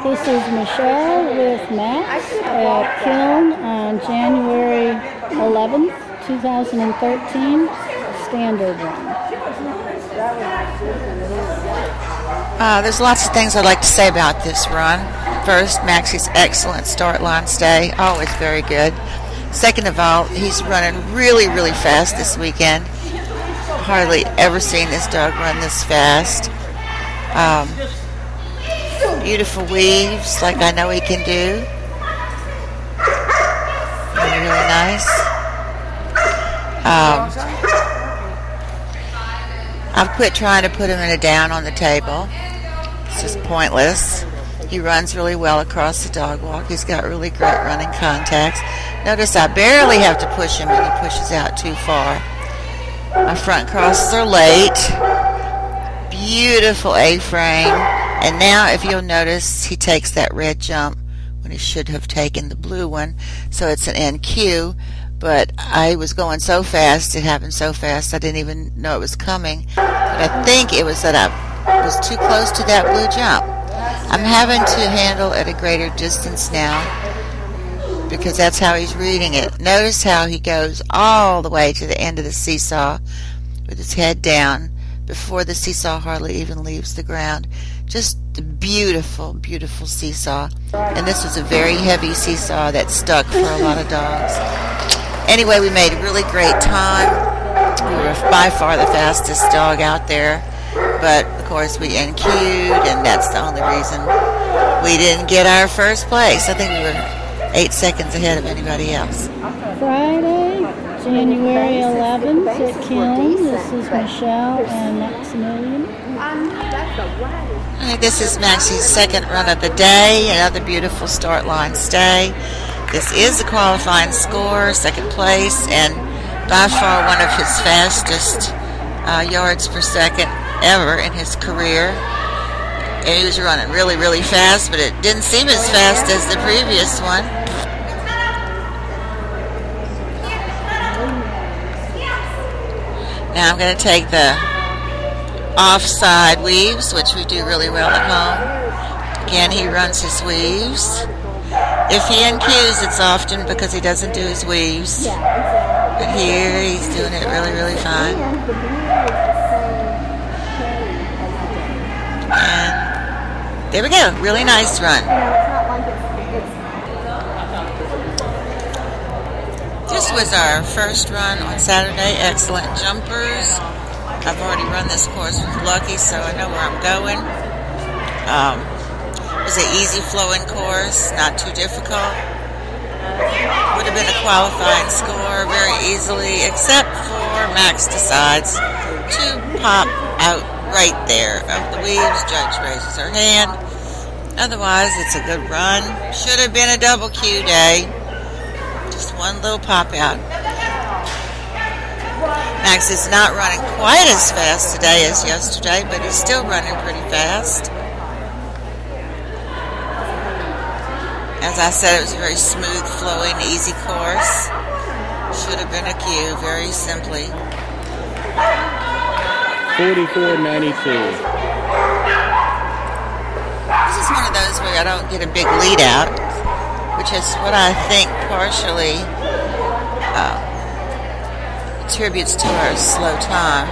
This is Michelle with Max at Kiln on January 11th, 2013, standard run. There's lots of things I'd like to say about this run. First, Maxie's excellent start line stay, always very good. Second of all, he's running really, really fast this weekend. Hardly ever seen this dog run this fast. Beautiful weaves, like I know he can do. Really, really nice. I've quit trying to put him in a down on the table. It's just pointless. He runs really well across the dog walk. He's got really great running contacts. Notice I barely have to push him and he pushes out too far. My front crosses are late. Beautiful A-frame. And now if you'll notice, he takes that red jump when he should have taken the blue one. So it's an NQ. But I was going so fast, it happened so fast, I didn't even know it was coming. But I think it was that I was too close to that blue jump. I'm having to handle at a greater distance now because that's how he's reading it. Notice how he goes all the way to the end of the seesaw with his head down before the seesaw hardly even leaves the ground. Just a beautiful, beautiful seesaw. And this was a very heavy seesaw that stuck for a lot of dogs. Anyway, we made a really great time. We were by far the fastest dog out there. But, of course, we NQ'd, and that's the only reason we didn't get our first place. I think we were 8 seconds ahead of anybody else. Friday, January 11th at Kiln. This is Michelle and Maximilian. This is Maxie's second run of the day. Another beautiful start line stay. This is a qualifying score, second place, and by far one of his fastest yards per second ever in his career. And he was running really, really fast, but it didn't seem as fast as the previous one. Now I'm going to take the offside weaves, which we do really well at home. Again, he runs his weaves. If he NQs, it's often because he doesn't do his weaves. But here, he's doing it really, really fine. And there we go. Really nice run. This was our first run on Saturday. Excellent jumpers. I've already run this course with Lucky, so I know where I'm going. It was an easy flowing course, not too difficult. Would have been a qualifying score very easily, except for Max decides to pop out right there of the weaves. Judge raises her hand. Otherwise, it's a good run. Should have been a double Q day. Just one little pop out. Max is not running quite as fast today as yesterday, but he's still running pretty fast. As I said, it was a very smooth flowing, easy course. Should have been a Q, very simply. 44.92. This is one of those where I don't get a big lead out, which is what I think partially attributes to our slow time.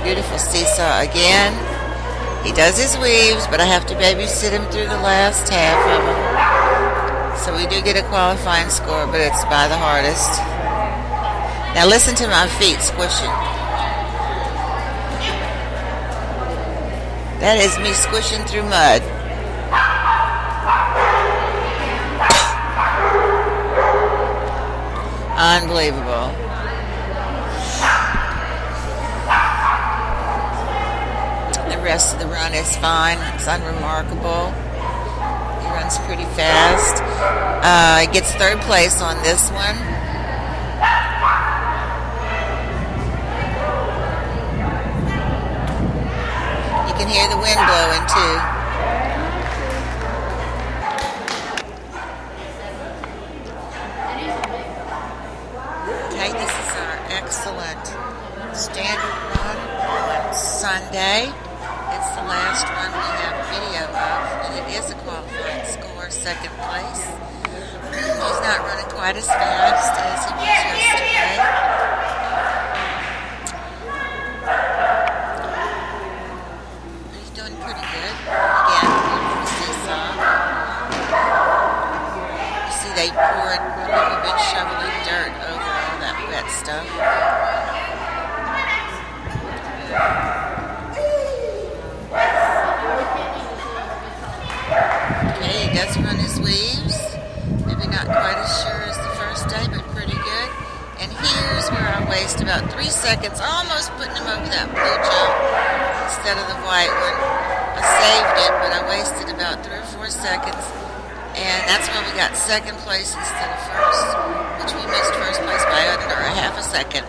Beautiful seesaw again. He does his weaves, but I have to babysit him through the last half of them. So we do get a qualifying score, but it's by the hardest. Now listen to my feet squishing. That is me squishing through mud. Unbelievable. The rest of the run is fine. It's unremarkable. He runs pretty fast. He gets third place on this one. You can hear the wind blowing too. Okay, this is our excellent standard run on Sunday. It's the last run we have video of, and it is a qualifying score, second place. He's not running quite as fast as he was yesterday. He's doing pretty good. Again, beautiful seesaw. You see they poured, we've been shoveling dirt over all that wet stuff. Okay, he does run his weaves. Maybe not quite as sure as the first day, but pretty good. And here's where I waste about 3 seconds, almost putting him over that blue jump instead of the white one. I saved it, but I wasted about 3 or 4 seconds. And that's why we got second place instead of first, which we missed first place by under a half a second.